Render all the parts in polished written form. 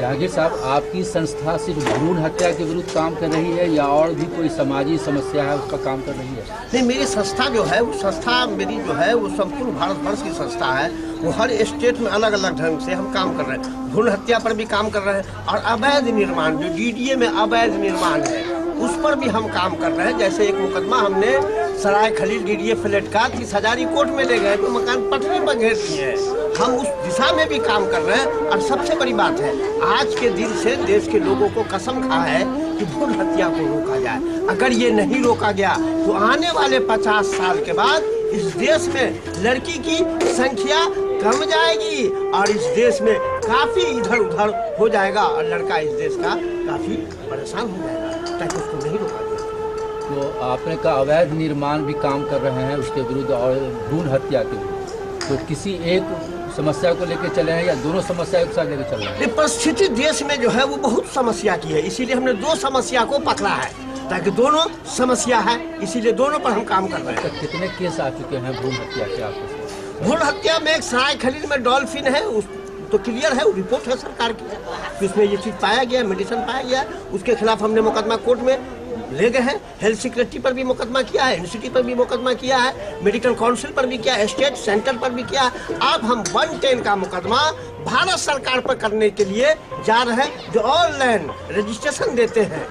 जहांगीर साहब, आपकी संस्था सिर्फ भ्रूण हत्या के विरुद्ध काम कर रही है या और भी कोई सामाजिक समस्या है उसका काम कर रही है? नहीं, मेरी संस्था जो है वो संस्था मेरी जो है वो संपूर्ण भारतवर्ष की संस्था है। वो हर स्टेट में अलग अलग ढंग से हम काम कर रहे हैं। भ्रूण हत्या पर भी काम कर रहे हैं और अवैध निर्माण जो डीडीए में अवैध निर्माण है उस पर भी हम काम कर रहे हैं। जैसे एक मुकदमा हमने सराय खलील डीडीए फ्लैट का 30,000 कोर्ट में ले गए तो मकान पटरी पर घेर दिए हैं। हम उस दिशा में भी काम कर रहे हैं। और सबसे बड़ी बात है, आज के दिन से देश के लोगों को कसम खा है कि भ्रूण हत्या को रोका जाए। अगर ये नहीं रोका गया तो आने वाले 50 साल के बाद इस देश में लड़की की संख्या कम जाएगी और इस देश में काफी इधर उधर हो जाएगा और लड़का इस देश का काफी परेशान हो जाएगा, ताकि उसको नहीं रोका जाए। तो आपने कहा अवैध निर्माण भी काम कर रहे हैं उसके विरुद्ध और भ्रूण हत्या के विरुद्ध, तो किसी एक समस्या को लेकर चले हैं या दोनों समस्या एक साथ लेकर चल रहे हैं? परिस्थिति देश में जो है वो बहुत समस्या की है, इसीलिए हमने दो समस्या को पकड़ा है, ताकि दोनों समस्या है, इसीलिए दोनों पर हम काम कर रहे हैं। तो कितने केस आ चुके हैं भ्रूण हत्या के आपके? भ्रूण हत्या में एक सराय खलील में डॉल्फिन है, उस तो क्लियर है, रिपोर्ट है सरकार की कि उसमें ये चीज पाया गया, मेडिसिन पाया गया, उसके खिलाफ हमने मुकदमा कोर्ट में ले गए हैं। हेल्थ सिक्योरिटी पर भी मुकदमा किया है, एनसीटी पर भी मुकदमा किया है, मेडिकल काउंसिल पर भी किया है, स्टेट सेंटर पर भी किया है। अब हम 110 का मुकदमा भारत सरकार पर करने के लिए जा रहे हैं, जो ऑनलाइन रजिस्ट्रेशन देते हैं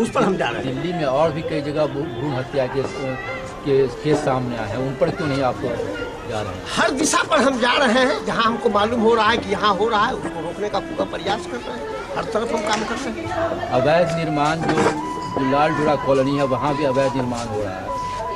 उस पर हम जा रहे हैं। दिल्ली में और भी कई जगह भ्रूण हत्या के सामने आए हैं, उन पर क्यों नहीं आप जा रहे हैं? हर दिशा पर हम जा रहे हैं, जहां हमको मालूम हो रहा है कि यहाँ हो रहा है उसको रोकने का पूरा प्रयास कर रहे हैं। हर तरफ हम काम कर रहे हैं। अवैध निर्माण जो लाल डोरा कॉलोनी है वहाँ भी अवैध निर्माण हो रहा है,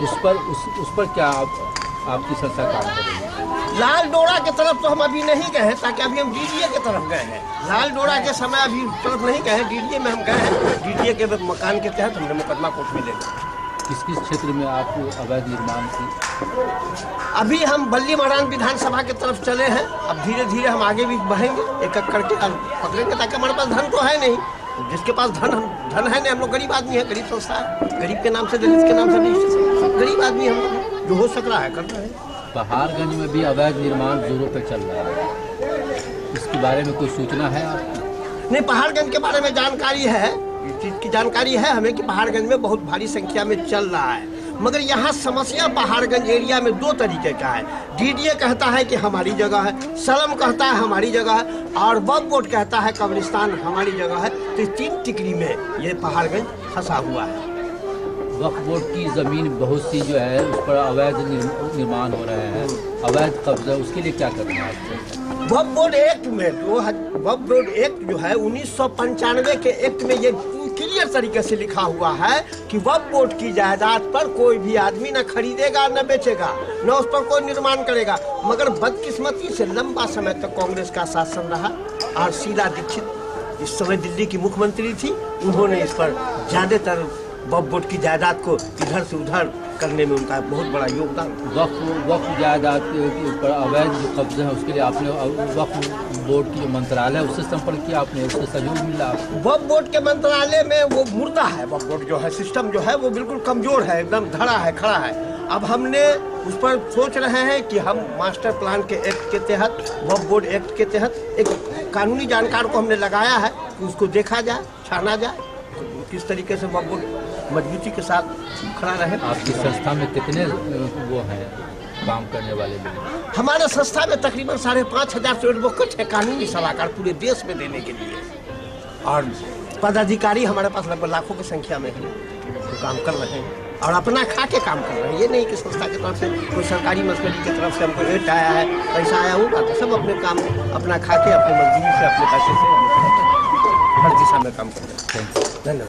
उस पर क्या आपकी संस्था काम कर रही है? लाल डोरा के तरफ तो हम अभी नहीं गए हैं, ताकि अभी हम डीडीए के तरफ गए हैं। लाल डोरा के समय अभी तरफ नहीं गए हैं, डीडीए में हम गए हैं। डीडीए के मकान के तहत हमने मुकदमा कोर्ट में ले लिया। किस किस क्षेत्र में आपको अवैध निर्माण की? अभी हम बल्ली महाराज विधानसभा की तरफ चले हैं। अब धीरे धीरे हम आगे भी बढ़ेंगे, एक एक करके पकड़ेंगे, ताकि हमारे पास धन तो है नहीं। जिसके पास धन है नहीं, हम लोग गरीब आदमी है, गरीब संस्था है, गरीब के नाम से, दलित के नाम से नहीं, गरीब आदमी हम लोग, जो हो सक रहा है कर रहे हैं। पहाड़गंज में भी अवैध निर्माण जोरों पर चल रहा है, इसके बारे में कोई सूचना है आपकी? नहीं, पहाड़गंज के बारे में जानकारी है, इस चीज की जानकारी है हमें कि पहाड़गंज में बहुत भारी संख्या में चल रहा है। मगर यहाँ समस्या पहाड़गंज एरिया में दो तरीके का है। डीडीए कहता है कि हमारी जगह है, सलम कहता है हमारी जगह है, और वक्फ बोर्ड कहता है कब्रिस्तान हमारी जगह है। तो इस तीन टिकरी में ये पहाड़गंज फंसा हुआ है। वक्फ बोर्ड की ज़मीन बहुत सी जो है उस पर अवैध निर्माण हो रहे हैं, अवैध कब्जा, उसके लिए क्या करना है? वक्फ बोर्ड एक्ट में वक्फ बोर्ड एक्ट जो है 1995 के एक्ट में ये क्लियर तरीके से लिखा हुआ है कि वक्फ बोर्ड की जायदाद पर कोई भी आदमी न खरीदेगा न बेचेगा, न उस पर कोई निर्माण करेगा। मगर बदकिस्मती से लंबा समय तक कांग्रेस का शासन रहा और शीला दीक्षित इस समय दिल्ली की मुख्यमंत्री थी, उन्होंने इस पर ज्यादातर वक्फ बोर्ड की जायदाद को इधर से उधर करने में उनका बहुत बड़ा योगदान। वक्फ जायदाद के ऊपर अवैध जो कब्जे हैं उसके लिए आपने वक्फ बोर्ड की जो मंत्रालय उससे संपर्क किया, आपने उससे सहयोग मिला? वक्फ बोर्ड के मंत्रालय में वो मुर्दा है, वक्फ बोर्ड जो है सिस्टम जो है वो बिल्कुल कमजोर है, एकदम धड़ा है, खड़ा है। अब हमने उस पर सोच रहे हैं कि हम मास्टर प्लान के एक्ट के तहत, वक्फ बोर्ड एक्ट के तहत एक कानूनी जानकार को हमने लगाया है कि उसको देखा जाए, छाना जाए, किस तरीके से वक्फ बोर्ड मजबूती के साथ खड़ा रहे। आपकी संस्था में कितने वो हैं काम करने वाले लोग? हमारे संस्था में तकरीबन 5,500 से एडवोकेट है, कानूनी सलाहकार पूरे देश में देने के लिए, और पदाधिकारी हमारे पास लगभग लाखों की संख्या में है जो काम कर रहे हैं और अपना खा के काम कर रहे हैं। ये नहीं कि संस्था की तरफ से कोई सरकारी मसले की तरफ से हमको रेट आया है, पैसा आया होगा, तो सब अपने काम अपना खा के अपनी मजदूरी से अपने पैसे से हर दिशा में काम कर रहे हैं। धन्यवाद।